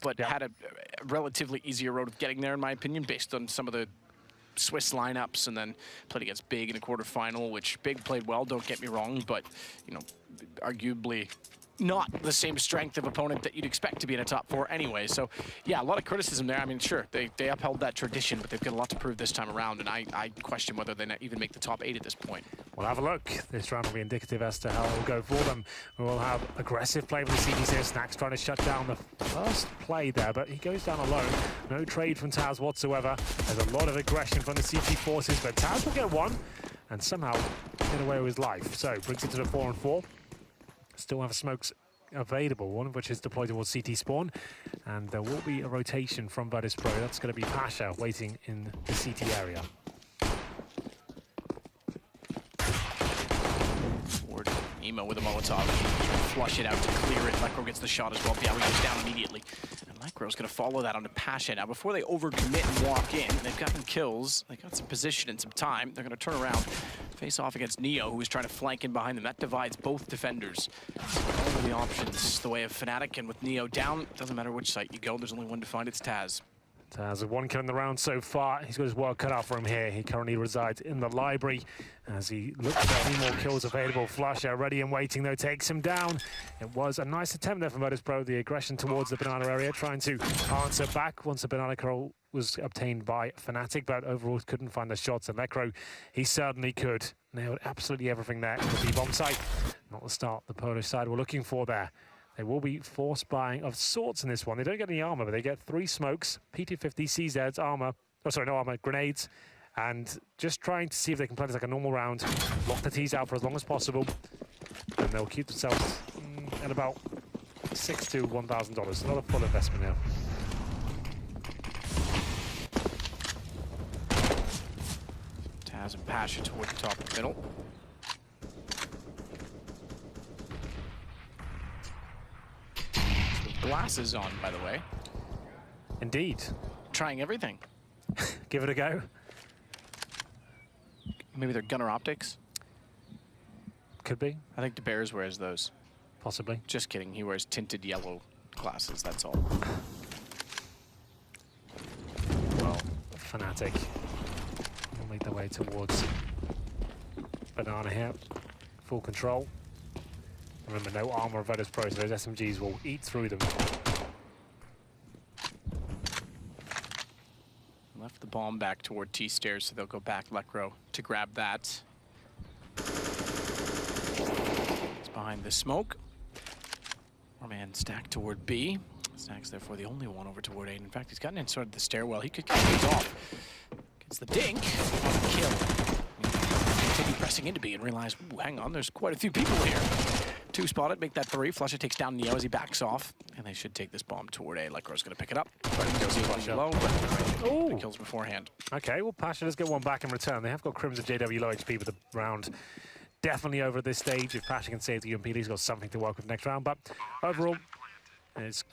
but had a relatively easier road of getting there, in my opinion, based on some of the Swiss lineups, and then played against Big in a quarterfinal, which Big played well, don't get me wrong, but, you know, arguably not the same strength of opponent that you'd expect to be in a top 4 anyway. So, yeah, a lot of criticism there. I mean, sure, they upheld that tradition, but they've got a lot to prove this time around, and I question whether they even make the top 8 at this point. We'll have a look. This round will be indicative as to how it will go for them. We will have aggressive play from the CTs here. Snax trying to shut down the first play there, but he goes down alone. No trade from Taz whatsoever. There's a lot of aggression from the CT forces, but Taz will get one and somehow get away with his life. So, brings it to the 4-on-4. Still have smokes available, one of which is deployed towards CT spawn, and there will be a rotation from Virtus.Pro. That's going to be Pasha waiting in the CT area. Forward, Emo with a Molotov, flush it out to clear it. Lekro gets the shot as well. Piawi goes down immediately, and Lekro's going to follow that onto Pasha. Now, before they overcommit and walk in, they've gotten kills, they got some position and some time. They're going to turn around, face off against Neo, who is trying to flank in behind them. That divides both defenders. All of the options the way of Fnatic, and with Neo down, doesn't matter which site you go, there's only one to find. It's Taz. Taz with 1 kill in the round so far. He's got his work cut out for him here. He currently resides in the library as he looks for any more kills available. Flusher ready and waiting though, takes him down. It was a nice attempt there from Virtus.Pro, the aggression towards the banana area, trying to answer back once the banana curl was obtained by Fnatic, but overall couldn't find the shots. And Lekro, he certainly could. Nailed absolutely everything there in the B-bomb site. Not the start the Polish side were looking for there. They will be force buying of sorts in this one. They don't get any armor, but they get 3 smokes, P250, CZs, armor, oh sorry, no armor, grenades, and just trying to see if they can play this like a normal round, lock the T's out for as long as possible, and they'll keep themselves at about $6,000 to $1,000. Not a full investment here. Taz and Pasha toward the top of the middle. Glasses on, by the way. Indeed. Trying everything. Give it a go. Maybe they're gunner optics. Could be. I think De Beers wears those. Possibly. Just kidding. He wears tinted yellow glasses, that's all. Well, Fnatic will make their way towards banana here. Full control. Remember, no armor of Virtus.Pro, so those SMGs will eat through them. Left the bomb back toward T-stairs, so they'll go back Lekro to grab that. It's behind the smoke. Our man stacked toward B. Snack's therefore the only one over toward A. In fact, he's gotten inside the stairwell. He could kick things off. Gets the dink. Kill. Continue pressing into B and realize, ooh, hang on, there's quite a few people here. 2 spotted, make that 3. Flusher takes down Neo as he backs off, and they should take this bomb toward A. Lekro's going to pick it up. Goes low, but the kills beforehand. Okay, well, Pasha does get one back in return. They have got Crimson JW low HP, but the round definitely over at this stage. If Pasha can save the UMP, he's got something to work with next round. But overall, it's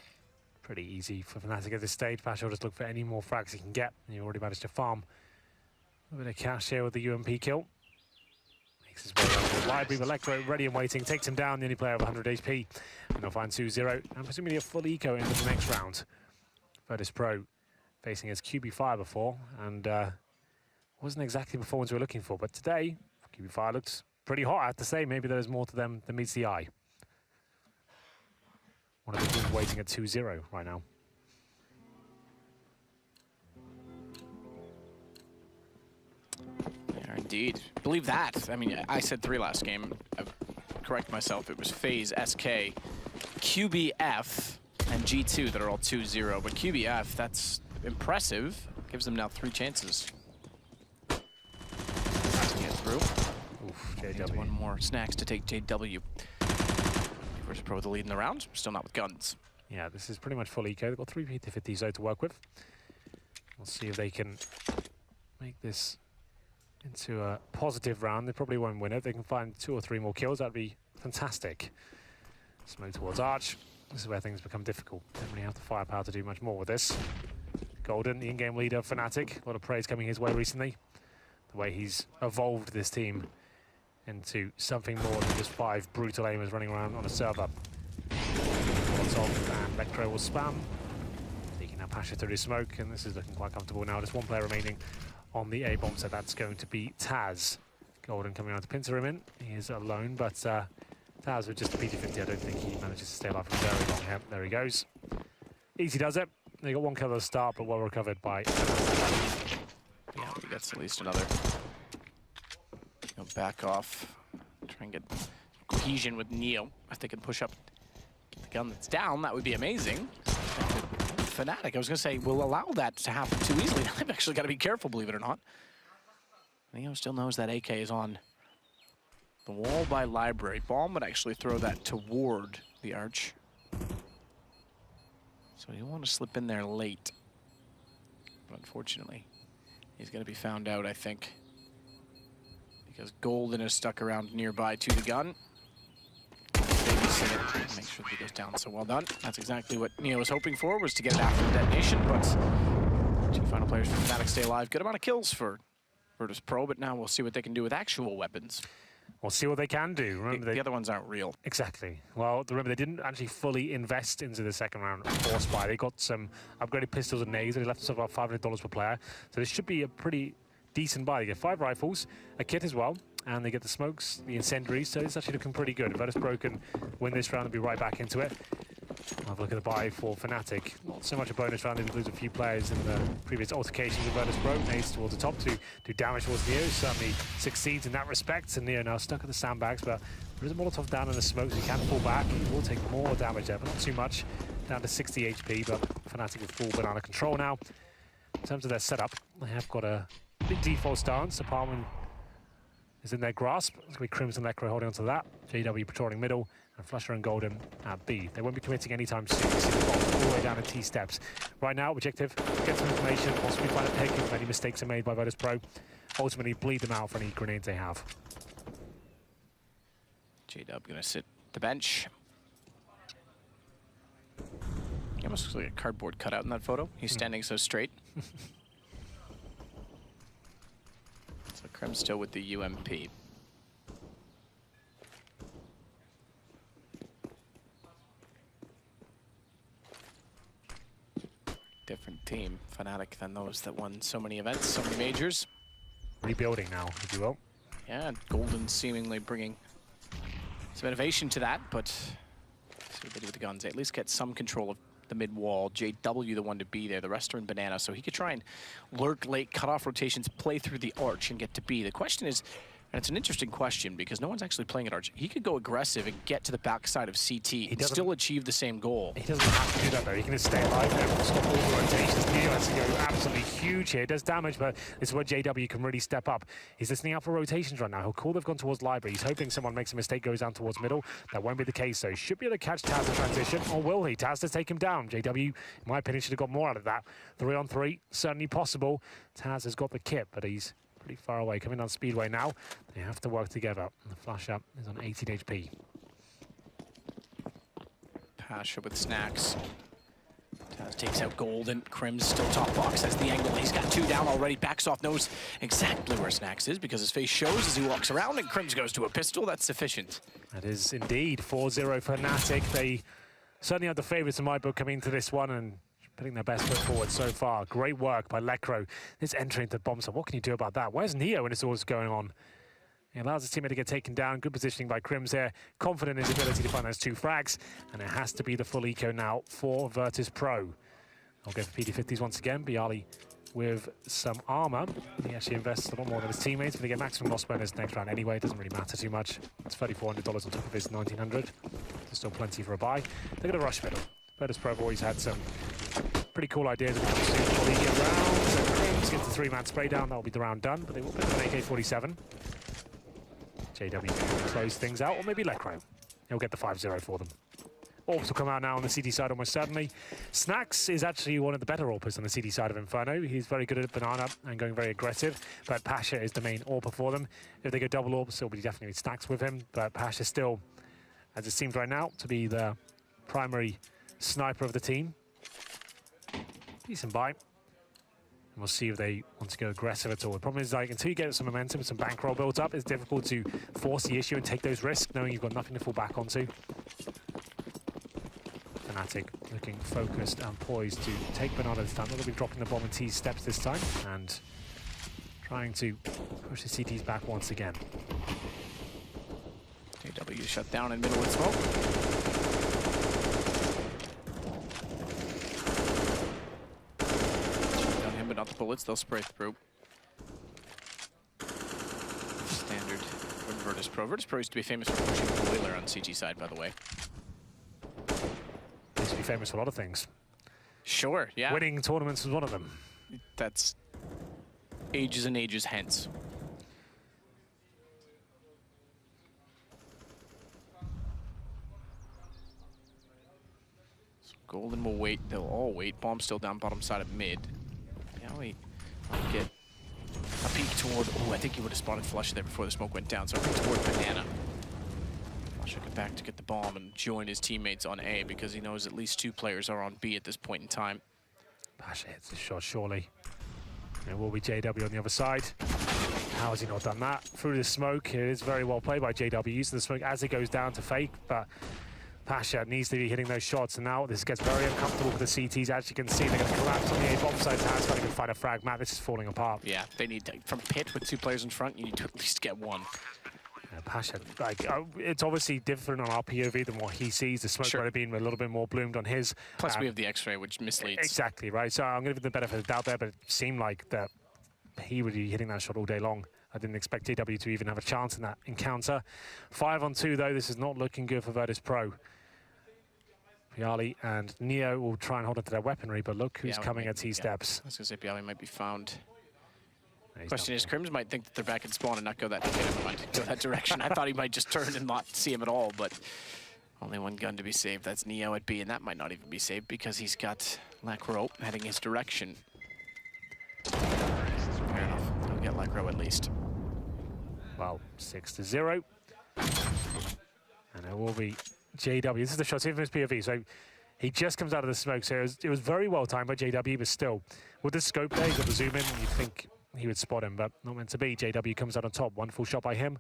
pretty easy for Fnatic at this stage. Pasha will just look for any more frags he can get. And he already managed to farm a bit of cash here with the UMP kill. Makes his way over the library, but Lekro ready and waiting, takes him down, the only player of 100 HP. And they'll find 2-0, and presumably a full eco into the next round. Virtus.Pro facing his QB Fire before, and wasn't exactly the performance we were looking for, but today, QB Fire looked pretty hot, I have to say. Maybe there's more to them than meets the eye. One of the teams waiting at 2-0 right now. Yeah, indeed. Believe that. I mean, I said 3 last game. I correct myself. It was FaZe, SK, QBF, and G2 that are all 2-0. But QBF, that's impressive. Gives them now 3 chances. To get through. Oof, JW. One more. Snacks to take JW. Virtus.Pro with the lead in the round. Still not with guns. Yeah, this is pretty much full eco. They've got 3 P250s though to work with. We'll see if they can make this into a positive round. They probably won't win it. If they can find 2 or 3 more kills, that'd be fantastic. Smoke towards Arch. This is where things become difficult. Don't really have the firepower to do much more with this. Golden, the in-game leader of Fnatic. A lot of praise coming his way recently. The way he's evolved this team into something more than just 5 brutal aimers running around on a server. Lots of, and Lekro will spam. Pasha through his smoke, and this is looking quite comfortable now. Just one player remaining on the A bomb, so that's going to be Taz. Golden coming out to pincer him in. He is alone, but Taz with just a PT-50, I don't think he manages to stay alive for very long here. There he goes. Easy does it. They got one kill at the start, but well recovered by... Yeah, he gets at least another. He'll back off. Try and get cohesion with Neo. If they can push up the gun that's down, that would be amazing. Fnatic, I was going to say, will allow that to happen too easily. I've actually got to be careful, believe it or not. Neo still knows that AK is on the wall by Library. Bomb would actually throw that toward the arch. So you want to slip in there late. But unfortunately, he's going to be found out, I think. Because Golden is stuck around nearby to the gun. Babysit it, make sure that he goes down. So well done. That's exactly what Neo was hoping for, was to get it after the detonation. But two final players for Fnatic stay alive. Good amount of kills for Virtus.Pro, but now we'll see what they can do with actual weapons. We'll see what they can do. Remember, the other ones aren't real. Exactly. Well, remember, they didn't actually fully invest into the second round for Spy. They got some upgraded pistols and nades, and they left us about $500 per player. So this should be a pretty decent buy. They get 5 rifles, a kit as well, and they get the smokes, the incendiaries, so it's actually looking pretty good. If Virtus.Pro can win this round and be right back into it. Have a look at the buy for Fnatic. Not so much a bonus round, it lose a few players in the previous altercations with Virtus.Pro. Nades towards the top to do damage towards Neo. Certainly succeeds in that respect. And Neo now stuck at the sandbags, but there is a Molotov down in the smoke, so he can fall back. He will take more damage there, but not too much. Down to 60 HP, but Fnatic with full banana control now. In terms of their setup, they have got a big default stance. Apartment is in their grasp. It's going to be Crimson Necro holding onto that. JW patrolling middle, and Flusher and Golden at B. They won't be committing anytime soon. You see the bomb all the way down to T steps. Right now, objective, get some information, possibly find a pick if any mistakes are made by Virtus.Pro. Ultimately, bleed them out for any grenades they have. J-Dub going to sit the bench. He almost looks like a cardboard cutout in that photo. He's standing so straight. So Krem's still with the UMP. Different team, Fnatic, than those that won so many events, so many majors. Rebuilding now, if you will. Yeah, Golden seemingly bringing some innovation to that, but see what they do with the guns. They at least get some control of the mid wall. JW the one to be there. The rest are in banana, so he could try and lurk late, cut off rotations, play through the arch, and get to B. The question is, and it's an interesting question because no one's actually playing at arch. He could go aggressive and get to the backside of CT and still achieve the same goal. He doesn't have to do that though. He can just stay alive there, stop all the rotations. Neo has to go absolutely huge here. It does damage, but this is where JW can really step up. He's listening out for rotations right now. He'll call they've gone towards Library. He's hoping someone makes a mistake, goes down towards middle. That won't be the case though. He should be able to catch Taz in transition, or will he? Taz to take him down. JW, in my opinion, should have got more out of that. 3-on-3, certainly possible. Taz has got the kit, but he's pretty far away. Coming on Speedway now. They have to work together. The flash up is on 18 HP. Pasha with snacks. Taz takes out Golden. Krim's still top box. That's the angle. He's got 2 down already. Backs off, knows exactly where Snacks is because his face shows as he walks around, and Krims goes to a pistol. That's sufficient. That is indeed 4-0 for Fnatic. They certainly are the favourites in my book coming into this one and putting their best foot forward so far. Great work by Lecro. This entry into the bomb, so what can you do about that? Where's Neo when it's all going on? He allows his teammate to get taken down. Good positioning by Krims here. Confident in his ability to find those 2 frags. And it has to be the full eco now for Virtus.Pro. I'll go for PD-50s once again. Bialy with some armor. He actually invests a lot more than his teammates, but they get maximum loss bonus next round anyway. It doesn't really matter too much. It's $3,400 on top of his $1,900. There's still plenty for a buy. They're going to rush middle. Virtus.Pro have always had some pretty cool ideas of how to get around. So Krims gets the 3-man spray down. That'll be the round done, but they will put an AK-47. JW can close things out, or maybe Lecro. He'll get the 5-0 for them. Orbs will come out now on the CD side almost certainly. Snacks is actually one of the better Orpers on the CD side of Inferno. He's very good at banana and going very aggressive, but Pasha is the main Orper for them. If they go double Orbs, it'll be definitely Snacks with him, but Pasha still, as it seems right now, to be the primary sniper of the team. Decent buy. And we'll see if they want to go aggressive at all. The problem is, like, until you get some momentum, some bankroll built up, it's difficult to force the issue and take those risks, knowing you've got nothing to fall back onto. Fnatic looking focused and poised to take Bernardo this time. They're going to be dropping the bomb in T's steps this time and trying to push the CTs back once again. JW shut down in middle with smoke. Shut down him, but not the bullets. They'll spray through. Standard from Virtus.Pro. Virtus.Pro used to be famous for pushing the boiler on CG side, by the way. Used to be famous for a lot of things. Sure, yeah. Winning tournaments was one of them. That's ages and ages hence. So Golden will wait. They'll all wait. Bomb still down bottom side of mid. Yeah, wait. I'll get a peek toward. Oh, I think he would have spotted Flush there before the smoke went down. So I'll peek toward Banana. Flush will get back to get the bomb and join his teammates on A because he knows at least 2 players are on B at this point in time. Pasha hits the shot, surely. It will be JW on the other side. How has he not done that? Through the smoke, it is very well played by JW, using the smoke as it goes down to fake, but Pasha needs to be hitting those shots, and now this gets very uncomfortable for the CTs. As you can see, they're going to collapse on the A bomb side. Taz got to find a frag. Matt, this is falling apart. Yeah, they need to, from pit with 2 players in front, you need to at least get 1. Pasha, like, it's obviously different on our POV than what he sees. The smoke might have been a little bit more bloomed on his. Plus we have the X-ray, which misleads. Exactly, right? So I'm going to give the benefit of the doubt there, but it seemed like that he would be hitting that shot all day long. I didn't expect JW to even have a chance in that encounter. 5-on-2, though. This is not looking good for Virtus.Pro. Piali and Neo will try and hold onto their weaponry, but look who's coming at T steps. I was going to say Piali might be found. Question is, Crims might think that they're back in spawn and not go that. Okay, never mind. Go that direction. I thought he might just turn and not see him at all, but only 1 gun to be saved. That's Neo at B, and that might not even be saved because he's got Lacro heading his direction. Fair enough. He'll get Lacro at least. Well, 6-0. And it will be JW. This is the shot, see from his POV. So he just comes out of the smoke. So it was very well timed by JW, but still, with the scope there, he's got the zoom in. You'd think he would spot him, but not meant to be. JW comes out on top. Wonderful shot by him.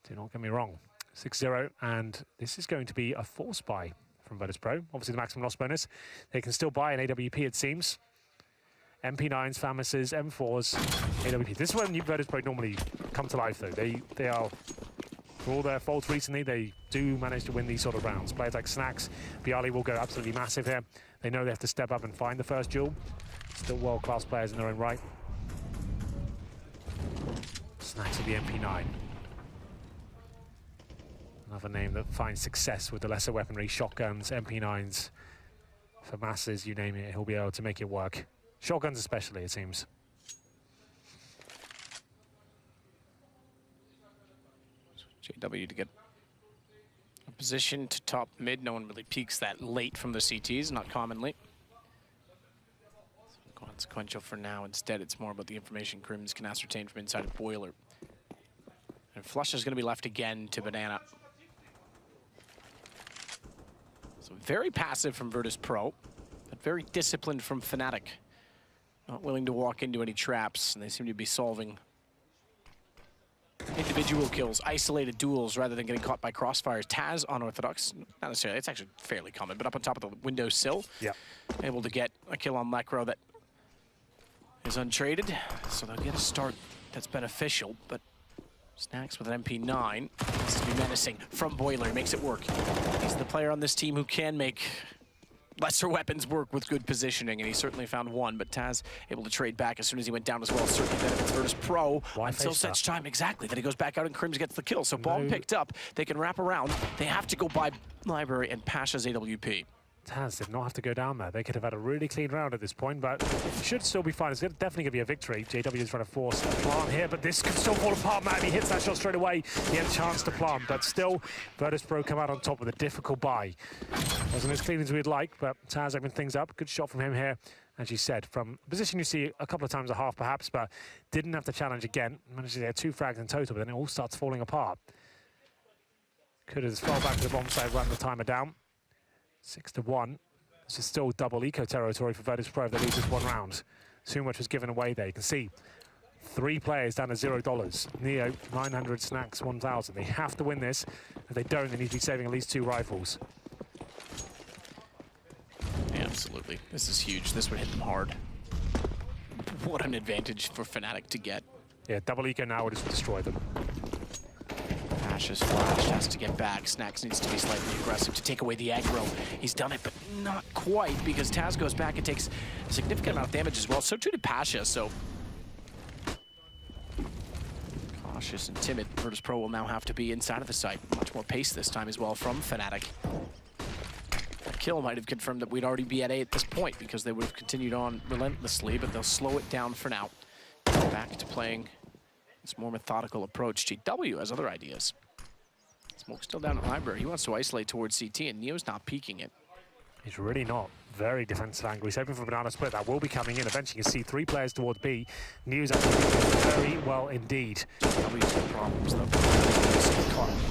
Do not get me wrong. 6-0, and this is going to be a force buy from Virtus.Pro. Obviously, the maximum loss bonus. They can still buy an AWP, it seems. MP9s, Famuses, M4s, AWP. This is when Virtus.Pro normally come to life, though. They are, for all their faults recently, they do manage to win these sort of rounds. Players like Snacks, Bialy will go absolutely massive here. They know they have to step up and find the first duel. Still world-class players in their own right. Snacks with the MP9. Another name that finds success with the lesser weaponry, shotguns, MP9s. For masses, you name it, he'll be able to make it work. Shotguns especially, it seems. JW to get a position to top mid. No one really peeks that late from the CTs, not commonly. So consequential for now. Instead, it's more about the information Crims can ascertain from inside a boiler. And Flush is going to be left again to Banana. So very passive from Virtus.Pro, but very disciplined from Fnatic. Not willing to walk into any traps, and they seem to be solving individual kills, isolated duels, rather than getting caught by crossfires. Taz unorthodox, not necessarily, it's actually fairly common, but up on top of the windowsill, able to get a kill on Lacro that is untraded, so they'll get a start that's beneficial, but Snacks with an MP9, this is menacing from Boiler, he makes it work. He's the player on this team who can make lesser weapons work with good positioning, and he certainly found one, but Taz able to trade back as soon as he went down as well. Certainly benefits Virtus.Pro until such time, exactly, that he goes back out and Crims gets the kill. So bomb picked up, they can wrap around. They have to go by Library and Pasha's AWP. Taz did not have to go down there. They could have had a really clean round at this point, but it should still be fine. It's definitely going to be a victory. JW is trying to force a plant here, but this could still fall apart, man. He hits that shot straight away. He had a chance to plant, but still, Virtus.Pro come out on top with a difficult buy. Wasn't as clean as we'd like, but Taz opened things up. Good shot from him here, as you said, from a position you see a couple of times a half, perhaps, but didn't have to challenge again. Managed to get 2 frags in total, but then it all starts falling apart. Could have fell back to the bomb side, run the timer down. 6-1. This is still double eco territory for Virtus.Pro if they lose this one round. Too much was given away there. You can see 3 players down to $0. Neo, 900, Snacks, 1,000. They have to win this. If they don't, they need to be saving at least 2 rifles. Absolutely. This is huge. This would hit them hard. What an advantage for Fnatic to get. Yeah, double eco now would just destroy them. Ash's flash has to get back. Snax needs to be slightly aggressive to take away the aggro. He's done it, but not quite, because Taz goes back and takes a significant amount of damage as well. So too did Pasha, so... cautious and timid. Virtus.Pro will now have to be inside of the site. Much more pace this time as well from Fnatic. That kill might have confirmed that we'd already be at A at this point, because they would have continued on relentlessly, but they'll slow it down for now. Back to playing this more methodical approach. GW has other ideas. Smoke's still down at Library. He wants to isolate towards CT, and Neo's not peeking it. He's really not. Very defensive angle. He's hoping for a banana split. That will be coming in. Eventually, you can see 3 players towards B. Neo's actually doing very well indeed. GW's got problems, though.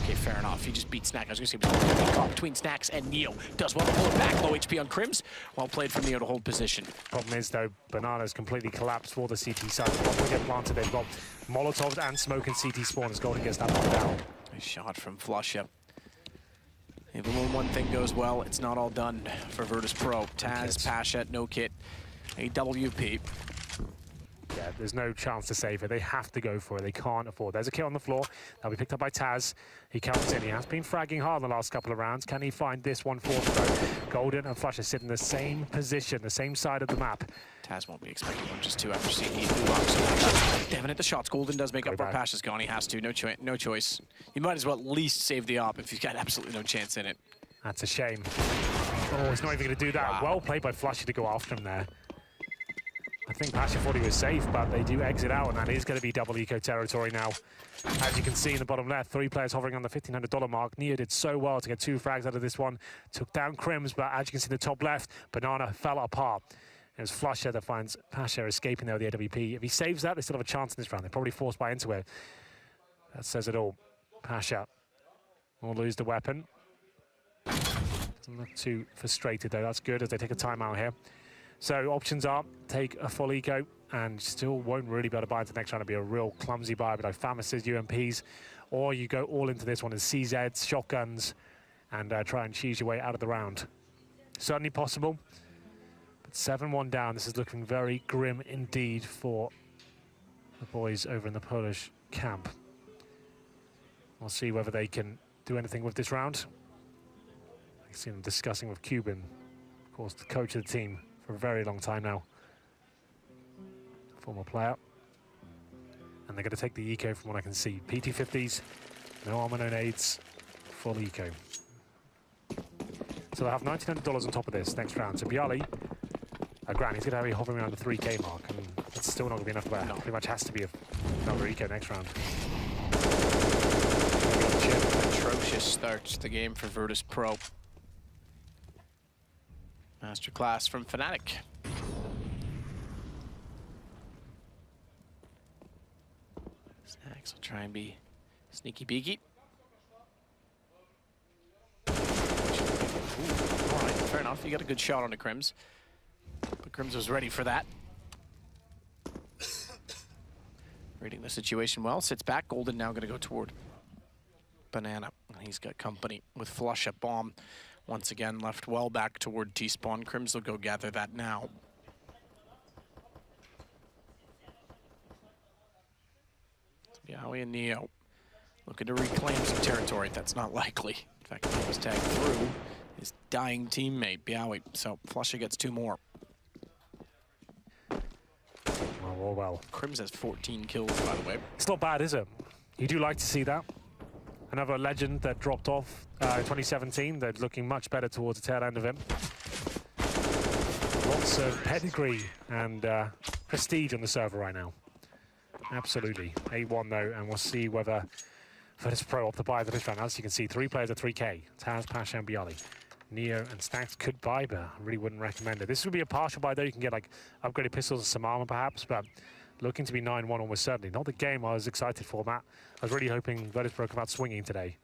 Okay, fair enough. He just beat Snack. I was going to say, but caught between Snax and Neo. Does well to pull it back. Low HP on Crims. Well played from Neo to hold position. Problem is, though, Banana's completely collapsed for the CT side. The bomb will get planted. They've got Molotovs and smoke and CT spawn as Golden gets that one down. Nice shot from Flusha. Even when one thing goes well, it's not all done for Virtus.Pro. Taz, Pasha, no kit, AWP. Yeah, there's no chance to save it. They have to go for it. They can't afford. There's a kill on the floor. That'll be picked up by Taz. He comes in. He has been fragging hard in the last couple of rounds. Can he find this one for though? Golden and Flusha sit in the same position, the same side of the map. Taz won't be expecting one, just 2 after CT. Blue Devin at the shots. Golden does make up where Pasha's gone. He has to. No choice. You might as well at least save the op if you've got absolutely no chance in it. That's a shame. Oh, he's not even going to do that. Wow. Well played by Flusha to go after him there. I think Pasha thought he was safe, but they do exit out, and that is going to be double eco territory now. As you can see in the bottom left, 3 players hovering on the $1,500 mark. Neo did so well to get 2 frags out of this one. Took down Crims, but as you can see in the top left, Banana fell apart. It was Flusha that finds Pasha escaping there with the AWP. If he saves that, they still have a chance in this round. They're probably forced by into it. That says it all. Pasha will lose the weapon. Doesn't look too frustrated, though. That's good as they take a timeout here. So options are take a full eco and still won't really be able to buy into the next round. It'll be a real clumsy buy with like FAMASs, UMPs, or you go all into this one as CZs, shotguns, and try and cheese your way out of the round. Certainly possible, but 7-1 down. This is looking very grim indeed for the boys over in the Polish camp. We'll see whether they can do anything with this round. I see them discussing with Cuban, of course, the coach of the team for a very long time now. Former player. And they're going to take the eco from what I can see. PT50s, no armor, no nades, full eco. So they'll have $1,900 on top of this next round. So Bialy, Gran, he's going to be hovering around the 3K mark, and it's still not going to be enough there. No. Pretty much has to be another eco next round. Atrocious start to the game for Virtus.Pro. Masterclass from Fnatic. Snax will try and be sneaky beaky. All right, fair enough. You got a good shot on the Crims. But Crims was ready for that. Reading the situation well. Sits back. Golden now going to go toward Banana. He's got company with Flusha. Bomb. Once again, left well back toward T-spawn. Crims will go gather that now. Bialy and Neo looking to reclaim some territory. That's not likely. In fact, he was tagged through his dying teammate, Bialy. So Flusha gets 2 more. Well. Crims has 14 kills, by the way. It's not bad, is it? You do like to see that. Another legend that dropped off in 2017. They're looking much better towards the tail end of him. Lots of pedigree and prestige on the server right now. Absolutely. 8-1 though, and we'll see whether Virtus.Pro opt to buy this round. As you can see, 3 players at 3K. Taz, Pasha, and Bialy. Neo and Snax could buy, but I really wouldn't recommend it. This would be a partial buy though. You can get like upgraded pistols and some armor perhaps, but looking to be 9-1 almost certainly. Not the game I was excited for, Matt. I was really hoping Virtus.Pro come out swinging today.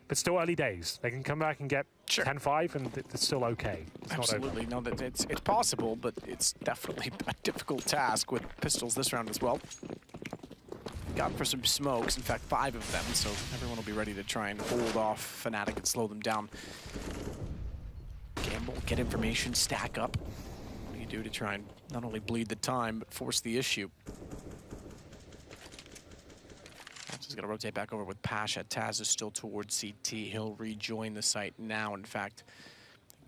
But still early days. They can come back and get 10-5 and it's still okay. It's absolutely. No, it's possible, but it's definitely a difficult task with pistols this round as well. Got for some smokes, in fact 5 of them, so everyone will be ready to try and hold off Fnatic and slow them down. Gamble get information, stack up. What do you do to try and not only bleed the time, but force the issue? He's going to rotate back over with Pasha. Taz is still towards CT. He'll rejoin the site now. In fact,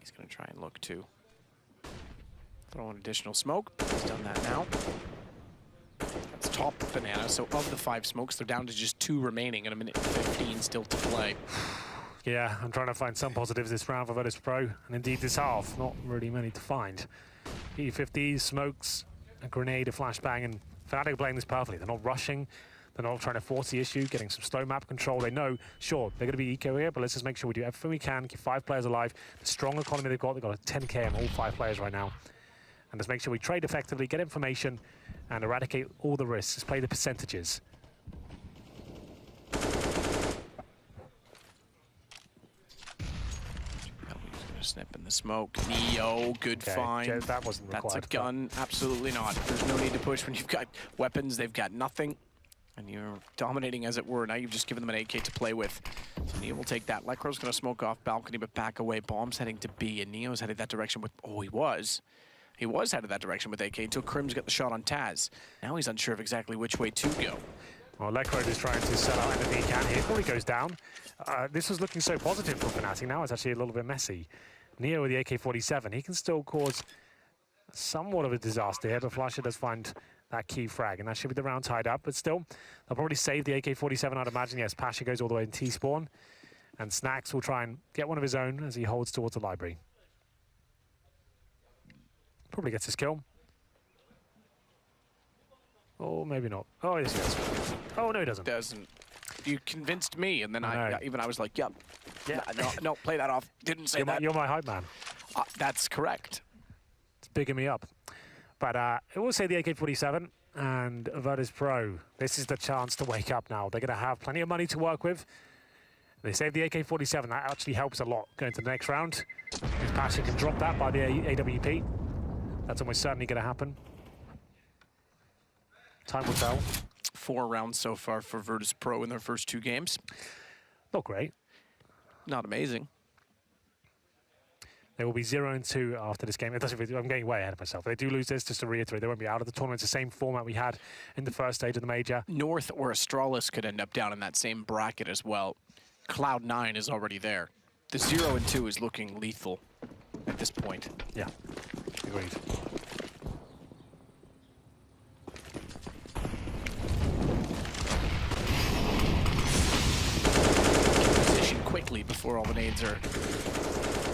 he's going to try and look to throw an additional smoke. He's done that now. That's top Banana. So of the 5 smokes, they're down to just 2 remaining and 1:15 still to play. Yeah, I'm trying to find some positives this round for Virtus.Pro, and indeed this half, not really many to find. E50s, smokes, a grenade, a flashbang, and Fnatic are playing this perfectly. They're not rushing. They're not trying to force the issue, getting some slow map control. They know, sure, they're going to be eco here, but let's just make sure we do everything we can, keep 5 players alive. The strong economy they've got a 10k on all 5 players right now. And just make sure we trade effectively, get information, and eradicate all the risks. Just play the percentages. Snip in the smoke. Neo, good find. That wasn't required. That's a gun. Absolutely not. There's no need to push when you've got weapons. They've got nothing. And you're dominating, as it were. Now you've just given them an AK to play with. So Neo will take that. Lekro's going to smoke off balcony, but back away. Bomb's heading to B, and Neo's headed that direction with... Oh, he was. He was headed that direction with AK until Crim's got the shot on Taz. Now he's unsure of exactly which way to go. Well, Lekro is trying to sell out anything he can here. Probably goes down. This was looking so positive for Fnatic. Now it's actually a little bit messy. Neo with the AK-47, he can still cause somewhat of a disaster here, but Flasher does find that key frag, and that should be the round tied up. But still, they'll probably save the AK-47, I'd imagine. Yes, Pasha goes all the way in T-spawn, and Snacks will try and get one of his own as he holds towards the library. Probably gets his kill. Oh, maybe not. Oh, yes, he does. Oh, no, he doesn't. Doesn't. You convinced me, and then I was like, yep. Yeah. No, play that off. Didn't say that. You're my hype man. That's correct. It's bigging me up. But I will say the AK-47 and Virtus.Pro, this is the chance to wake up now. They're going to have plenty of money to work with. They save the AK-47. That actually helps a lot going to the next round. If Pasha can drop that by the AWP, that's almost certainly going to happen. Time will tell. 4 rounds so far for Virtus.Pro in their first 2 games. Not great. Not amazing. They will be 0-2 after this game. I'm getting way ahead of myself. If they do lose this, just to reiterate, they won't be out of the tournament. It's the same format we had in the first stage of the major. North or Astralis could end up down in that same bracket as well. Cloud9 is already there. The 0-2 is looking lethal at this point. Yeah, agreed. Quickly before all the nades are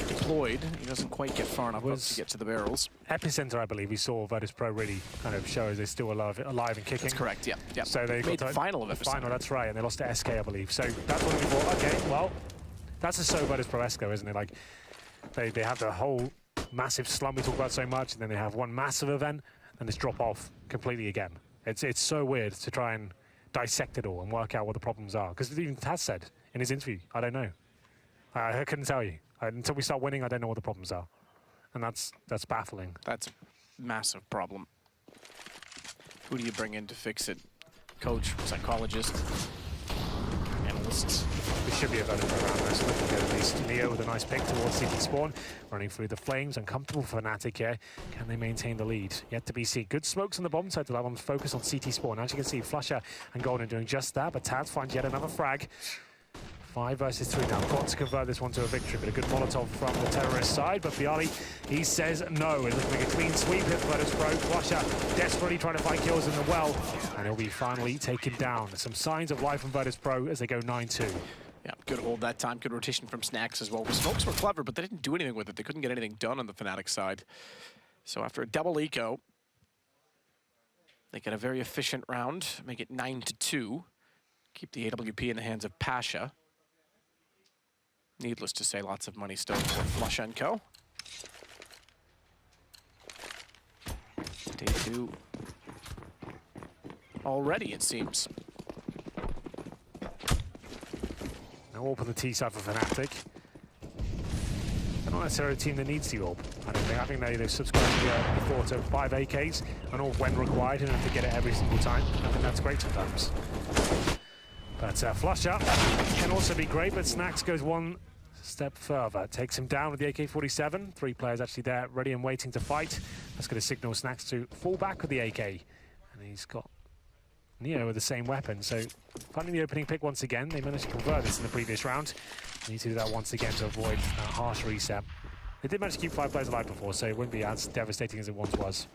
deployed. He doesn't quite get far enough up to get to the barrels. Epicenter, I believe, we saw Virtus.Pro really kind of show as they're still alive and kicking. That's correct, yeah. Yep. So they made got the final of it. Final, that's right, and they lost to SK, I believe. So that's when we thought, okay, well, that's a so Virtus.Pro-esque, isn't it? Like, they have the whole massive slump we talk about so much, and then they have one massive event, and this drop off completely again. It's so weird to try and dissect it all and work out what the problems are. Because even Taz said in his interview, I don't know. I couldn't tell you. Until we start winning, I don't know what the problems are. And that's baffling. That's a massive problem. Who do you bring in to fix it? Coach, psychologist, analysts? We should be about it for around this. Looking good at least. Neo with a nice pick towards CT spawn. Running through the flames. Uncomfortable for Fnatic here. Can they maintain the lead? Yet to be seen. Good smokes on the bomb side to allow them to focus on CT spawn. As you can see, Flusher and Golden doing just that. But Taz finds yet another frag. 5 versus 3 now. Got to convert this one to a victory, but a good Molotov from the terrorist side. But Bialy, he says no. It's looking like a clean sweep here for Virtus.Pro. Flusher desperately trying to find kills in the well, and he'll be finally taken down. Some signs of life from Virtus.Pro as they go 9-2. Yeah, good hold that time. Good rotation from Snacks as well. The smokes were clever, but they didn't do anything with it. They couldn't get anything done on the Fnatic side. So after a double eco, they get a very efficient round, make it 9-2. Keep the AWP in the hands of Pasha. Needless to say, lots of money still for Flushenko. Day 2 already, it seems. Now AWP on the T side for Fnatic. They're not necessarily a team that needs the AWP. I think they've subscribed to the thought of 5 AKs and AWP when required and have to get it every single time. I think that's great sometimes. But Flusher can also be great, but Snacks goes one step further, takes him down with the AK-47. 3 players actually there, ready and waiting to fight. That's going to signal Snacks to fall back with the AK. And he's got Neo with the same weapon, so finding the opening pick once again. They managed to convert this in the previous round. They need to do that once again to avoid a harsh reset. They did manage to keep 5 players alive before, so it wouldn't be as devastating as it once was.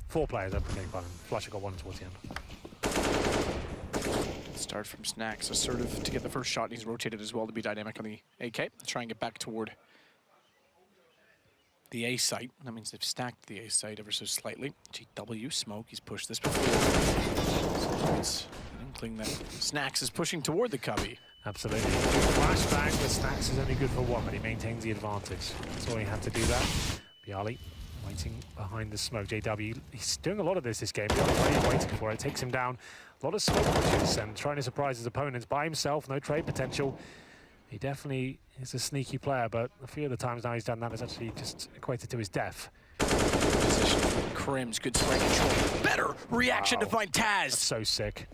4 players, I beg your pardon. Flusher got 1 towards the end. Start from Snacks, assertive to get the first shot, and he's rotated as well to be dynamic on the AK. Let's try and get back toward the A site. That means they've stacked the A site ever so slightly. GW, Smoke, he's pushed this before. So it's an inkling that Snacks is pushing toward the cubby. Absolutely. Flashbang with Snacks is only good for 1, but he maintains the advantage. That's all he had to do there. Bialy waiting behind the smoke. JW, he's doing a lot of this game. Bialy waiting for it, takes him down. A lot of smoke pushes and trying to surprise his opponents by himself. No trade potential. He definitely is a sneaky player, but a few of the times now he's done that has actually just equated to his death. Position. Crims, good spray control. Better reaction to find Taz. That's so sick.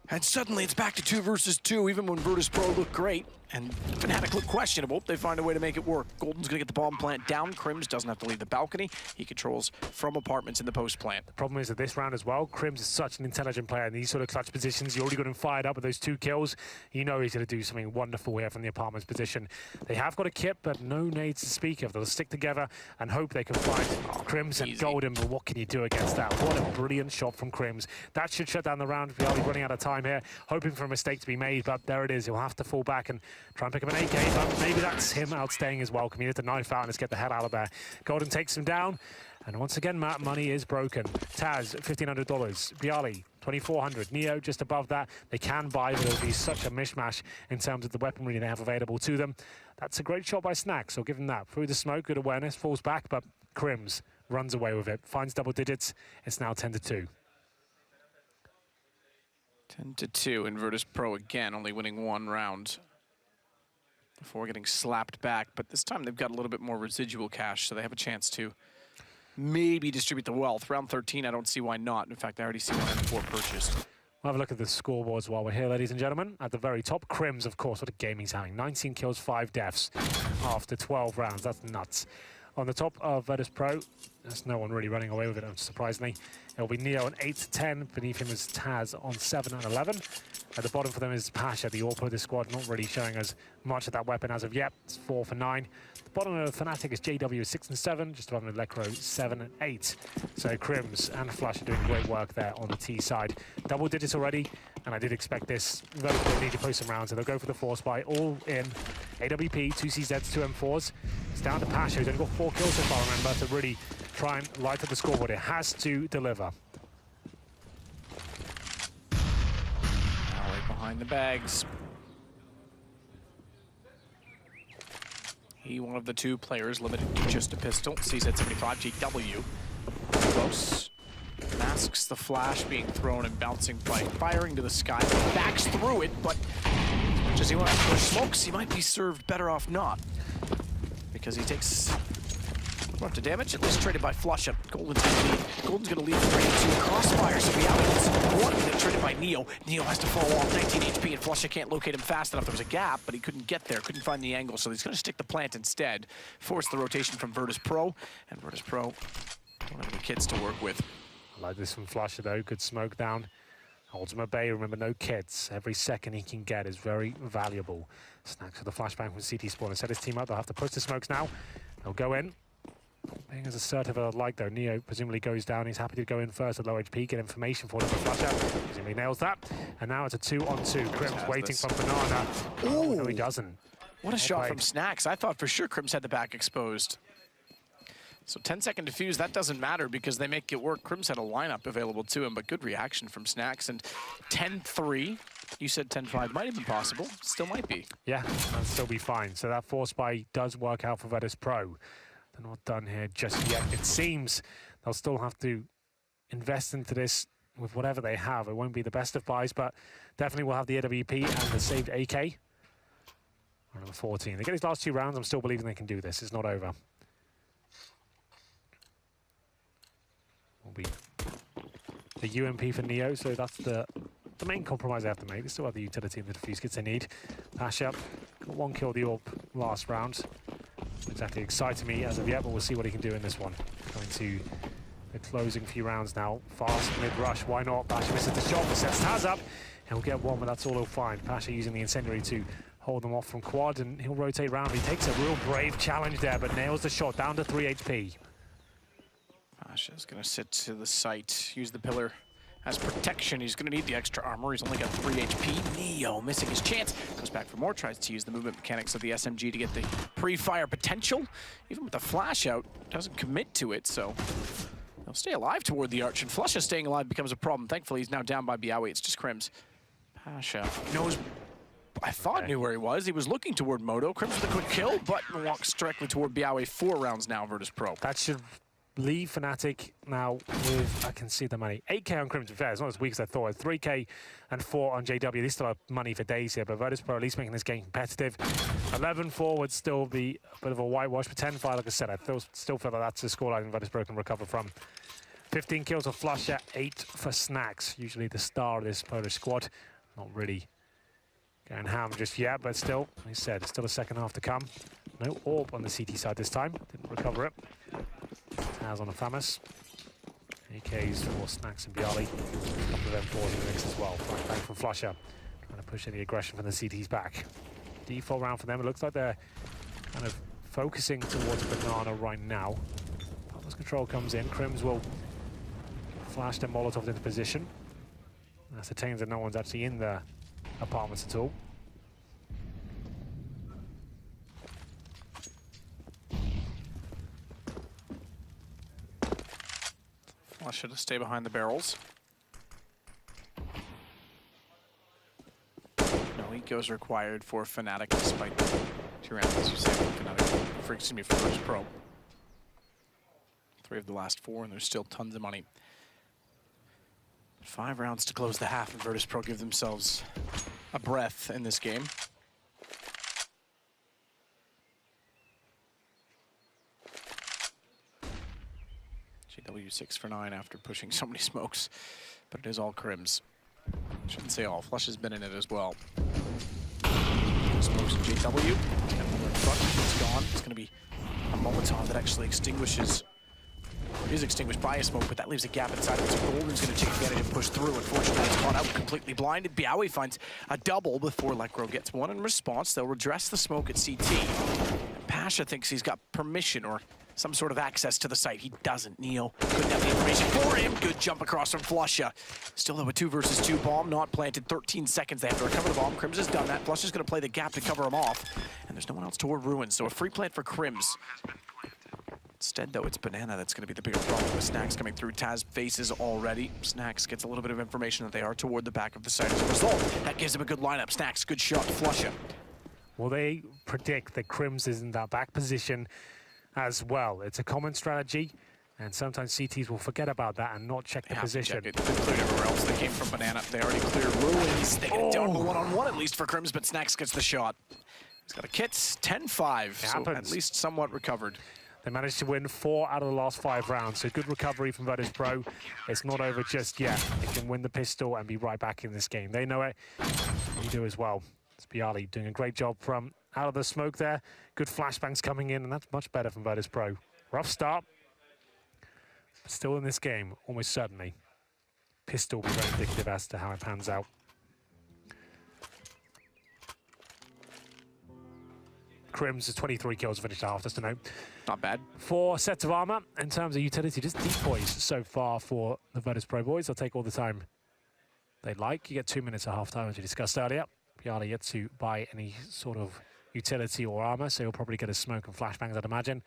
And suddenly it's back to 2 versus 2, even when Virtus.Pro looked great and Fnatic looked questionable. They find a way to make it work. Golden's going to get the bomb plant down. Crims doesn't have to leave the balcony. He controls from apartments in the post plant. The problem is that this round as well, Crims is such an intelligent player in these sort of clutch positions. You already got him fired up with those 2 kills. You know he's going to do something wonderful here from the apartments position. They have got a kit, but no nades to speak of. They'll stick together and hope they can find Crims and Golden. But what can you do against that? What a brilliant shot from Crims. That should shut down the round. Viali running out of time here, hoping for a mistake to be made, but there it is. He'll have to fall back and try and pick up an AK, but maybe that's him outstaying his welcome. He needs to knife out and let's get the hell out of there. Golden takes him down, and once again, Matt, money is broken. Taz, $1,500. Bialy, $2,400. Neo, just above that. They can buy, but it'll be such a mishmash in terms of the weaponry they have available to them. That's a great shot by Snacks, so give him that. Through the smoke, good awareness, falls back, but Crims runs away with it. Finds double digits. It's now 10-2. 10-2 in Virtus.Pro again, only winning 1 round before getting slapped back. But this time they've got a little bit more residual cash, so they have a chance to maybe distribute the wealth. Round 13, I don't see why not. In fact, I already see 1 and 4 purchased. We'll have a look at the scoreboards while we're here, ladies and gentlemen. At the very top, Crims, of course, what a game he's having. 19 kills, 5 deaths after 12 rounds. That's nuts. On the top of Virtus.Pro, there's no one really running away with it, unsurprisingly. It'll be Neo on 8-10. Beneath him is Taz on 7 and 11. At the bottom for them is Pasha, the AWP of the squad, not really showing us much of that weapon as of yet. It's 4 for 9. The bottom of Fnatic is JW 6 and 7, just above Elecro 7 and 8. So Crims and Flush are doing great work there on the T side. Double digits already, and I did expect this. Virtus.Pro need to post some rounds, so they'll go for the force buy all in. AWP, 2 CZs, 2 M4s. It's down to Pasha, who's only got 4 kills so far, remember, to really try and light up the scoreboard. It has to deliver. Right behind the bags. He, one of the 2 players, limited to just a pistol. Sees at 75, GW. Close. Masks the flash being thrown and bouncing by firing to the sky. Backs through it, but as much as he wants to push smokes, he might be served better off not. Because he takes up to damage, at least traded by Flush up. Golden's gonna lead the 3-2 crossfire, so Bialy gets 1 minute traded by Neo. Neo has to fall off 19 HP, and Flush can't locate him fast enough. There was a gap, but he couldn't get there, couldn't find the angle, so he's gonna stick the plant instead. Force the rotation from Virtus.Pro, and Virtus.Pro don't have any kids to work with. I like this from Flusher though, good smoke down. Ultimate Bay, remember, no kits. Every second he can get is very valuable. Snacks with the flashbang from CT Spawn and set his team up. They'll have to push the smokes now. They'll go in. Being as assertive as I'd like though, Neo presumably goes down. He's happy to go in first at low HP, get information for him for Flusher. Presumably nails that. And now it's a 2-on-2. Crims waiting from Banana. Oh, no, he doesn't. What a shot from Snacks. I thought for sure Crims had the back exposed. So 10-second defuse, that doesn't matter because they make it work. Crims had a lineup available to him, but good reaction from Snacks. And 10-3, you said 10-5 might have been possible. Still might be. Yeah, that'll still be fine. So that force buy does work out for Virtus.Pro. They're not done here just yet. It seems they'll still have to invest into this with whatever they have. It won't be the best of buys, but definitely will have the AWP and the saved AK. Number 14. They get these last 2 rounds. I'm still believing they can do this. It's not over. Will be the UMP for Neo, so that's the the main compromise they have to make. They still have the utility and the defuse kits they need. Pasha got 1 kill the AWP last round. Not exactly exciting me as of yet, but we'll see what he can do in this one. Going to the closing few rounds now. Fast mid-rush, why not? Pasha misses the shot, but sets Taz up. He'll get one, but that's all he'll find. Pasha using the incendiary to hold them off from quad, and he'll rotate round. He takes a real brave challenge there, but nails the shot down to 3 HP. Pasha's going to sit to the site, use the pillar as protection. He's going to need the extra armor. He's only got 3 HP. Neo missing his chance. Goes back for more, tries to use the movement mechanics of the SMG to get the pre-fire potential. Even with the flash out, doesn't commit to it, so he'll stay alive toward the arch, and Flusha staying alive becomes a problem. Thankfully, he's now down by Biawi. It's just Crims. Pasha knows, I thought knew where he was. He was looking toward Moto. Crims with a quick kill, but walks directly toward Biawi. 4 rounds now, Virtus.Pro. That should leave Fnatic now with, I can see the money, 8K on Crimson Fair. It's not as weak as I thought. 3K and 4 on JW. They still have money for days here, but Virtus.Pro at least making this game competitive. 11-4 would still be a bit of a whitewash, but 10-5, like I said, I still feel like that's a scoreline Virtus.Pro can recover from. 15 kills for Flusha, 8 for Snacks. Usually the star of this Polish squad. Not really going ham just yet, but still, like I said, still a second half to come. No AWP on the CT side this time. Didn't recover it. As on a Famas. AKs for Snacks and Bialy. A couple of M4s in the mix as well. Bang from Flusha. Trying to push any aggression from the CTs back. Default round for them. It looks like they're kind of focusing towards Banana right now. Pumper's control comes in. Crims will flash their Molotov into position. Ascertains that no one's actually in the apartments at all. Flusha to stay behind the barrels. No ecos required for Fnatic despite the 2 rounds, as you said, for Virtus.Pro. 3 of the last 4, and there's still tons of money. 5 rounds to close the half, and Virtus.Pro give themselves a breath in this game. GW 6 for 9 after pushing so many smokes, but it is all Crims. Shouldn't say all. Flush has been in it as well. Smokes GW, and in front, it's gone. It's going to be a Molotov that actually extinguishes, or is extinguished by a smoke, but that leaves a gap inside of it. So Golden's going to take advantage and push through. Unfortunately, it's caught out completely blinded. Biawi finds a double before Lekro gets one in response. They'll redress the smoke at CT. Pasha thinks he's got permission or some sort of access to the site. He doesn't. Neo couldn't have the information for him. Good jump across from Flusha. Still though, a 2 versus 2 bomb not planted. 13 seconds. They have to recover the bomb. Crims has done that. Flusha's going to play the gap to cover him off. And there's no one else toward Ruins. So a free plant for Crims. Instead, though, it's Banana that's going to be the bigger problem with Snacks coming through. Taz faces already. Snacks gets a little bit of information that they are toward the back of the site. As a result, that gives him a good lineup. Snacks, good shot. Flusha. Well, they predict that Crims is in that back position as well. It's a common strategy, and sometimes CTs will forget about that and not check the position. Check it. They cleared everywhere else. They came from Banana. They already cleared Ruins. They get down to one-on-one at least for Crims, but Snacks gets the shot. He's got a kit. 10-5, so at least somewhat recovered. They managed to win 4 out of the last 5 rounds, so good recovery from Virtus.Pro. It's not over just yet. They can win the pistol and be right back in this game. They know it. We do as well. It's Bialy doing a great job from out of the smoke there. Good flashbangs coming in, and that's much better from Virtus.Pro. Rough start, but still in this game, almost certainly. Pistol will be very indicative as to how it pans out. Crims is 23 kills, finished half, just to note. Not bad. 4 sets of armor in terms of utility, just decoys so far for the Virtus.Pro boys. They'll take all the time they like. You get 2 minutes at halftime, as we discussed earlier. Bialy yet to buy any sort of utility or armor, so he'll probably get a smoke and flashbangs, I'd imagine.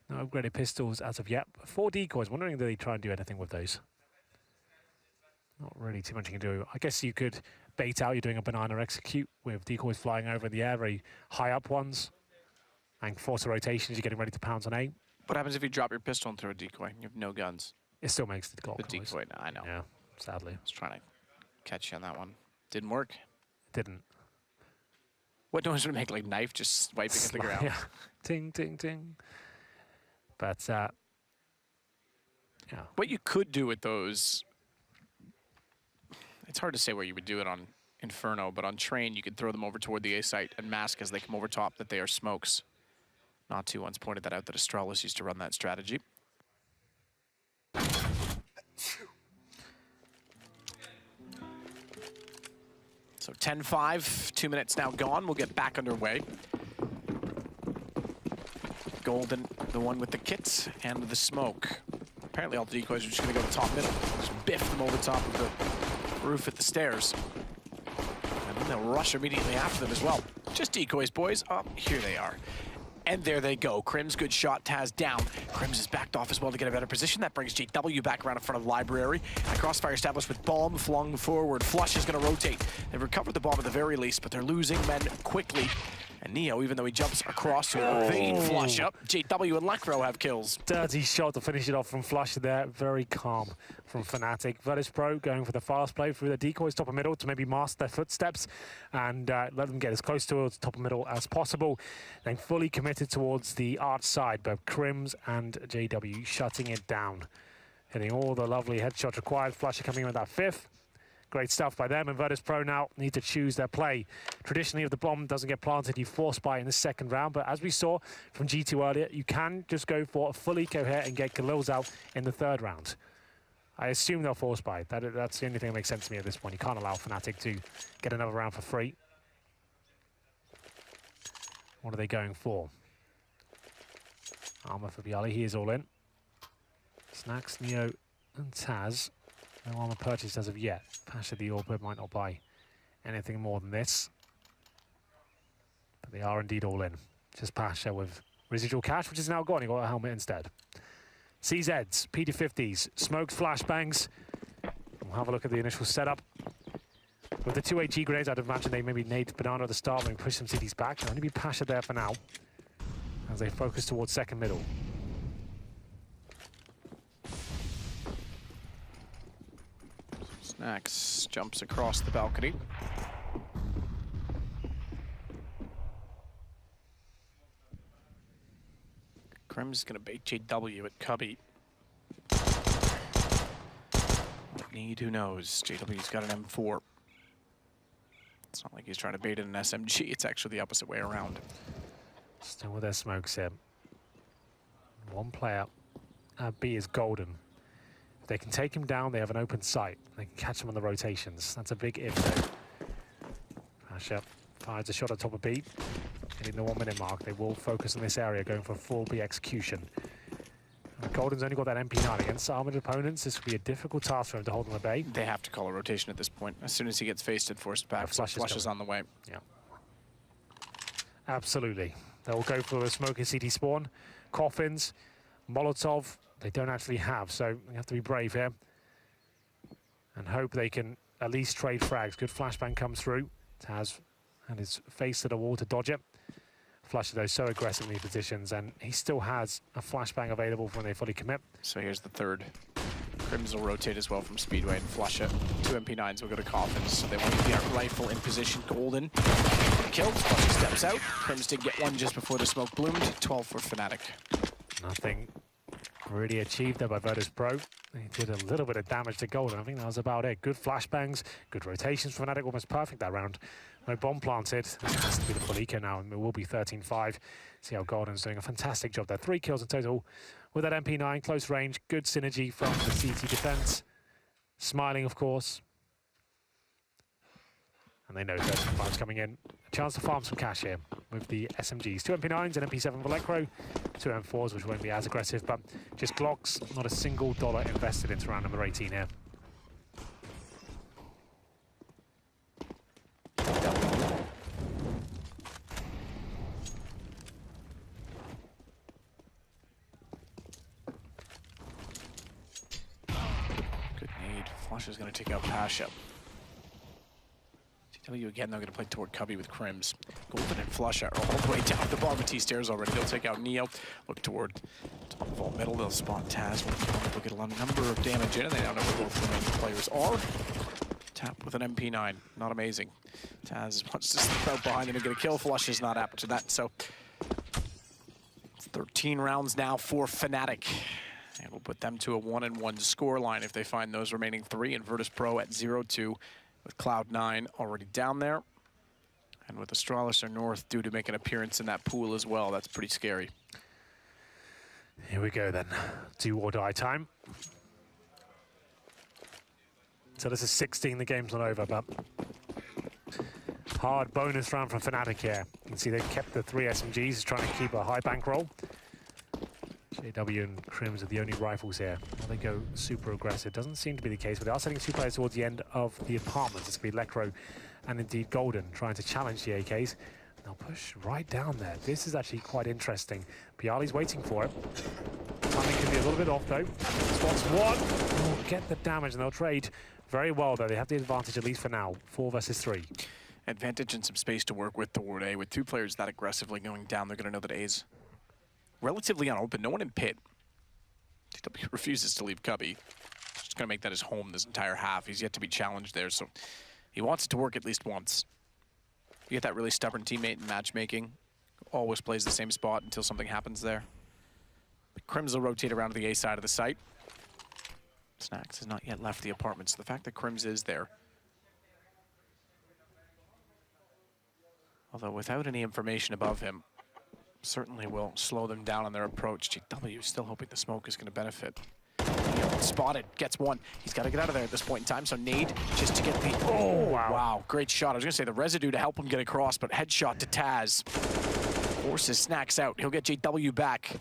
No upgraded pistols as of yet. 4 decoys, wondering if they try and do anything with those. Not really too much you can do. I guess you could bait out, you're doing a Banana execute with decoys flying over in the air, very high up ones, and force a rotation as you're getting ready to pounce on A. What happens if you drop your pistol and throw a decoy? You have no guns. It still makes the Glock The decoy, no, I know. Yeah, sadly. I was trying to catch you on that one. Didn't work. Didn't. What noise would it make? Like knife just swiping at the ground? Yeah. Ting, ting, ting. But, yeah. What you could do with those It's hard to say where you would do it on Inferno, but on Train, you could throw them over toward the A site and mask as they come over top that they are smokes. Not too once pointed that out that Astralis used to run that strategy. So 10-5, 2 minutes now gone. We'll get back underway. Golden, the one with the kits and the smoke. Apparently all the decoys are just gonna go to top middle. Just biff them over top of the roof at the stairs. And then they'll rush immediately after them as well. Just decoys, boys. Oh, here they are. And there they go. Krim's good shot. Taz down. Krims is backed off as well to get a better position. That brings JW back around in front of the library. A crossfire established with bomb flung forward. Flush is going to rotate. They've recovered the bomb at the very least, but they're losing men quickly. And Neo, even though he jumps across to evade Flush up, JW and Lekro have kills. Dirty shot to finish it off from Flush there. Very calm from Fnatic. Virtus.Pro going for the fast play through the decoys top of middle to maybe mask their footsteps and let them get as close towards top of middle as possible. Then fully committed towards the arch side, both Krims and JW shutting it down. Hitting all the lovely headshots required. Flush coming in with that fifth. Great stuff by them, and Virtus.Pro now need to choose their play. Traditionally, if the bomb doesn't get planted, you force buy in the second round, but as we saw from G2 earlier, you can just go for a fully cohere and get Galils out in the third round. I assume they'll force buy. That's the only thing that makes sense to me at this point. You can't allow Fnatic to get another round for free. What are they going for? Armor for Bialy, he is all in. Snacks, Neo, and Taz. No armor purchased as of yet. Pasha the Orb might not buy anything more than this. But they are indeed all in. Just Pasha with residual cash, which is now gone. He got a helmet instead. CZs, P250s, smokes, flashbangs. We'll have a look at the initial setup. With the 2 HE grenades, I'd imagine they maybe nade Banana at the start, maybe push some CDs back. There'll only be Pasha there for now, as they focus towards second middle. Snacks jumps across the balcony. Krim's gonna bait JW at Cubby. What need, who knows? JW's got an M4. It's not like he's trying to bait in an SMG, it's actually the opposite way around. Still with their smokes here. One player at B is Golden. If they can take him down, they have an open sight. They can catch him on the rotations. That's a big if though. Pasha fires a shot at top of B. Hitting the 1 minute mark. They will focus on this area, going for a full B execution. And Golden's only got that MP9 against armored opponents. This will be a difficult task for him to hold on the bay. They have to call a rotation at this point. As soon as he gets faced and forced back, so Flush is on the way. Yeah. Absolutely. They'll go for the smoke and CT spawn. Coffins, Molotov, they don't actually have, so you have to be brave here. And hope they can at least trade frags. Good flashbang comes through. Taz and his face to the wall to dodge it. Flush those so aggressively in positions, and he still has a flashbang available when they fully commit. So here's the third. Krims will rotate as well from Speedway and flush it. 2 MP9s will go to Coffins, so they want to get the rifle in position. Golden killed. Flush steps out. Krims did get one just before the smoke bloomed. 12 for Fnatic. Nothing really achieved there by Virtus.Pro. They did a little bit of damage to Golden. I think that was about it. Good flashbangs, good rotations for Fnatic, almost perfect that round. No bomb planted. This has to be the full eco now, and it will be 13-5. See how Golden's doing a fantastic job there. 3 kills in total with that MP9, close range, good synergy from the CT defense. Smiling, of course. And they know 13-5's coming in. A chance to farm some cash here with the SMGs. 2 MP9s and MP7 for Lekro. 2 M4s, which won't be as aggressive, but just Glocks, not a single dollar invested into round number 18 here. Good need. Flush is going to take out Pasha. TW again, they're going to play toward Cubby with Krims. Golden and Flush are all the way down the bottom of T stairs already. They'll take out Neo. Look toward top of all middle. They'll spot Taz. They'll get a number of damage in, and they don't know where both the remaining players are. Tap with an MP9. Not amazing. Taz wants to slip out behind him and get a kill. Flush is not apt to that, so 13 rounds now for Fnatic. And we'll put them to a 1-1 scoreline if they find those remaining 3, and Virtus.Pro at 0-2 with Cloud9 already down there. And with Astralis or North due to make an appearance in that pool as well. That's pretty scary. Here we go then. Do or die time. So this is 16, the game's not over, but hard bonus round from Fnatic here. You can see they've kept the 3 SMGs, trying to keep a high bankroll. JW and Crims are the only rifles here. Well, they go super aggressive. Doesn't seem to be the case, but they are sending 2 players towards the end of the apartments. It's going to be Lecro and indeed Golden trying to challenge the AKs. They'll push right down there. This is actually quite interesting. Piali's waiting for it. Timing can be a little bit off though. Spots one. Oh, get the damage, and they'll trade very well though. They have the advantage at least for now. 4 versus 3. Advantage and some space to work with toward A. With 2 players that aggressively going down, they're going to know that A's relatively unopen. No one in pit. JW refuses to leave Cubby. Just going to make that his home this entire half. He's yet to be challenged there, so he wants it to work at least once. You get that really stubborn teammate in matchmaking. Always plays the same spot until something happens there. The Crims will rotate around to the A side of the site. Snacks has not yet left the apartment, so the fact that Crims is there, although without any information above him, certainly will slow them down on their approach. JW is still hoping the smoke is going to benefit. Spotted, gets one. He's got to get out of there at this point in time, so nade just to get the... Oh, wow. Great shot. I was going to say the residue to help him get across, but headshot to Taz. Forces Snacks out. He'll get JW back.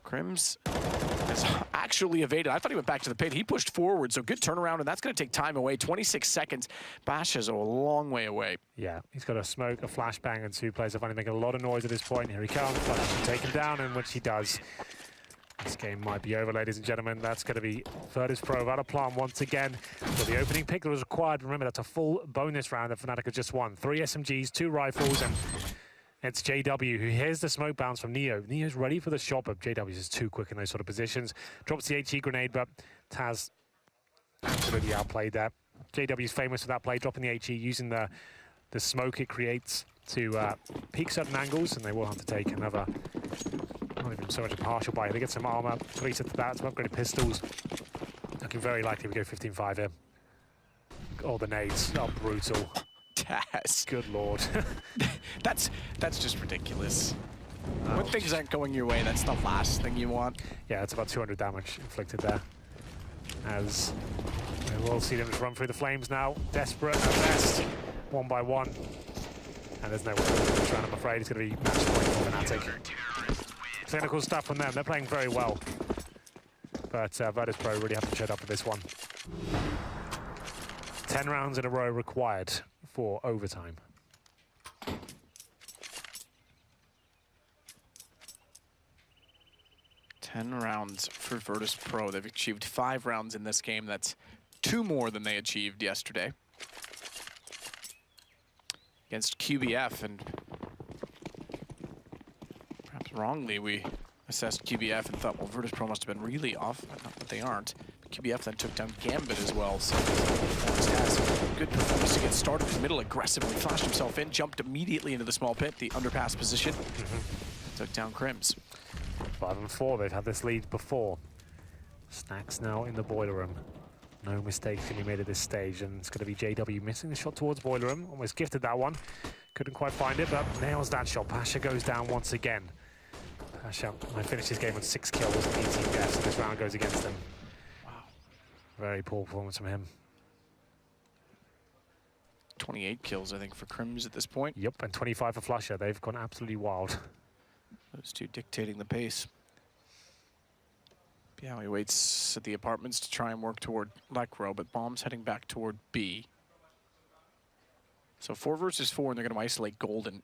Crims has actually evaded. I thought he went back to the pit. He pushed forward, so good turnaround, and that's going to take time away. 26 seconds. Bash is a long way away. Yeah, he's got a smoke, a flashbang, and 2 players are finally making a lot of noise at this point. Here he comes, Flash take him down, and which he does. This game might be over, ladies and gentlemen. That's going to be Virtus.Pro out of plan once again. For the opening pick that was required, remember, that's a full bonus round that Fnatic has just won. 3 SMGs, 2 rifles, and it's JW who hears the smoke bounce from Neo. Neo's ready for the shot, but JW's just too quick in those sort of positions. Drops the HE grenade, but Taz absolutely outplayed that. JW's famous for that play, dropping the HE, using the smoke it creates to peek certain angles, and they will have to take another... Not even so much a partial buy. They get some armor, 3 sets of that, some upgraded pistols. Looking very likely we go 15-5 here. All the nades are brutal. Taz. Good lord. That's just ridiculous. When things aren't going your way, that's the last thing you want. Yeah, it's about 200 damage inflicted there. As we will see them just run through the flames now. Desperate at best, 1 by 1. And there's no way to this round, I'm afraid. It's going to be match point for Fnatic. Clinical stuff from them. They're playing very well. But Virtus.Pro really haven't showed up for this one. 10 rounds in a row required for overtime. Ten rounds for Virtus.Pro. They've achieved 5 rounds in this game. That's 2 more than they achieved yesterday against QBF, and perhaps wrongly we assessed QBF and thought, well, Virtus.Pro must have been really off. Not that they aren't. But QBF then took down Gambit as well, so Taz, good performance to get started in the middle, aggressively flashed himself in, jumped immediately into the small pit, the underpass position, took down Crims. 5-4, they've had this lead before. Snacks now in the boiler room. No mistakes can be made at this stage, and it's going to be JW missing the shot towards boiler room. Almost gifted that one. Couldn't quite find it, but nails that shot. Pasha goes down once again. Pasha might finish his game with 6 kills and 18 deaths, and this round goes against him. Wow. Very poor performance from him. 28 kills, I think, for Crims at this point. Yep, and 25 for Flusher. They've gone absolutely wild. Those 2 dictating the pace. Yeah, he waits at the apartments to try and work toward Lecro, but Bomb's heading back toward B. So 4 versus 4, and they're going to isolate Golden.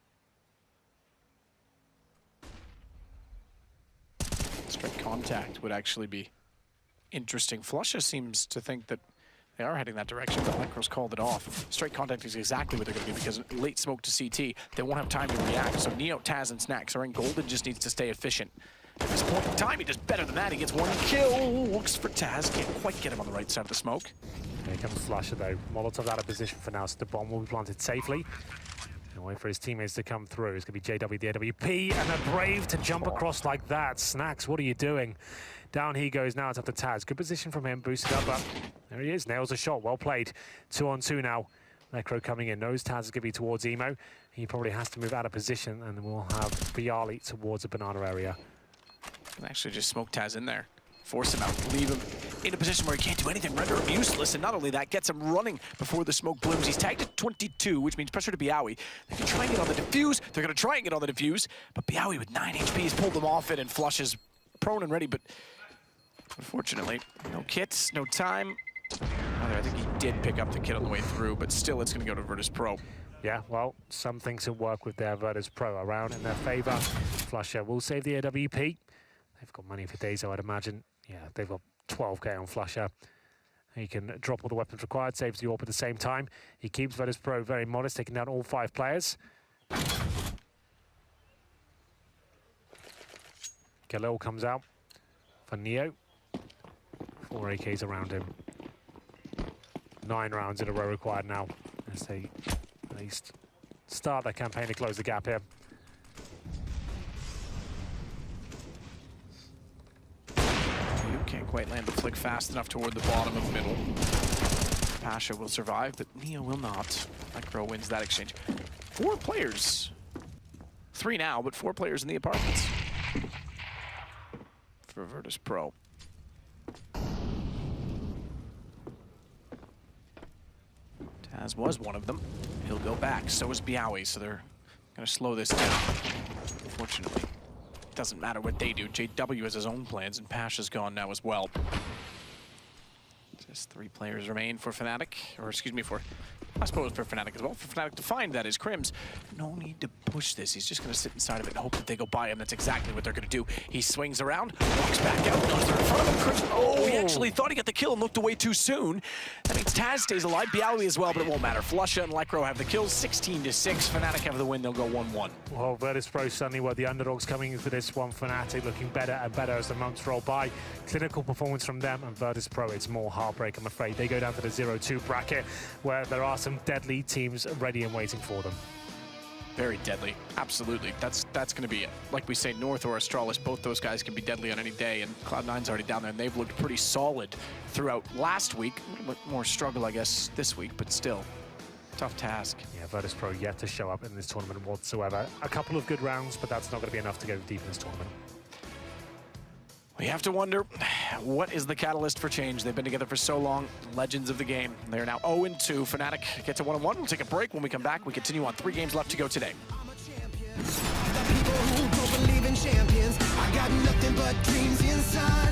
Straight contact would actually be interesting. Flusha seems to think that they are heading that direction, but Lecro's called it off. Straight contact is exactly what they're going to do, because late smoke to CT, they won't have time to react. So Neo, Taz, and Snacks are in. Golden just needs to stay efficient. At this point in time, he does better than that. He gets 1 kill. Looks for Taz. Can't quite get him on the right side of the smoke. Here comes Flusher, though. Molotov out of position for now, so the bomb will be planted safely. And wait for his teammates to come through. It's going to be JW, the AWP, and they're brave to jump across like that. Snacks, what are you doing? Down he goes now. It's up to Taz. Good position from him. Boosted up, but there he is. Nails a shot. Well played. 2-on-2 now. Necro coming in. Knows Taz is going to be towards Emo. He probably has to move out of position, and we'll have Bialy towards a banana area. Actually just smoke Taz in there. Force him out. Leave him in a position where he can't do anything. Render him useless. And not only that, gets him running before the smoke blooms. He's tagged at 22, which means pressure to Bialy. They can try and get on the defuse. They're going to try and get on the defuse. But Bialy with 9 HP has pulled them off it and flushes prone and ready. But unfortunately, no kits, no time. I think he did pick up the kit on the way through, but still it's going to go to Virtus.Pro. Yeah, well, some things will work with their Virtus.Pro around in their favor. Flusher will save the AWP. They've got money for Dazo, I'd imagine. Yeah, they've got 12k on Flusher. He can drop all the weapons required, saves the AWP at the same time. He keeps Virtus.Pro very modest, taking down all 5 players. Galil comes out for Neo. 4 AKs around him. 9 rounds in a row required now as they at least start their campaign to close the gap here. You can't quite land the flick fast enough toward the bottom of middle. Pasha will survive, but Neo will not. Micro wins that exchange. 4 players. 3 now, but 4 players in the apartments for Virtus.Pro. Taz was one of them. He'll go back. So is Bialy, so they're going to slow this down. Unfortunately, it doesn't matter what they do. JW has his own plans, and Pasha's gone now as well. Just 3 players remain for Fnatic, or excuse me, I suppose for Fnatic as well. For Fnatic to find that is Crims. No need to push this. He's just going to sit inside of it and hope that they go by him. That's exactly what they're going to do. He swings around, walks back out, goes in front of him. Crims, oh, he actually thought he got the kill and looked away too soon. That means Taz stays alive, Bialy as well, but it won't matter. Flusha and Lecro have the kills, 16-6. Fnatic have the win. They'll go 1-1. Well, Virtus.Pro suddenly were the underdogs coming in for this one. Fnatic looking better and better as the months roll by. Clinical performance from them, and Virtus.Pro, it's more heartbreak, I'm afraid. They go down to the 0-2 bracket, where there are some deadly teams ready and waiting for them. Very deadly, absolutely. That's going to be it. Like we say, North or Astralis, both those guys can be deadly on any day, and Cloud9's already down there, and they've looked pretty solid throughout last week. A little bit more struggle, I guess, this week, but still, tough task. Yeah, Virtus.Pro yet to show up in this tournament whatsoever. A couple of good rounds, but that's not going to be enough to go deep in this tournament. We have to wonder, what is the catalyst for change? They've been together for so long, legends of the game. They're now 0-2. Fnatic gets a 1-1. We'll take a break. When we come back, we continue on. 3 games left to go today. I got nothing but dreams inside.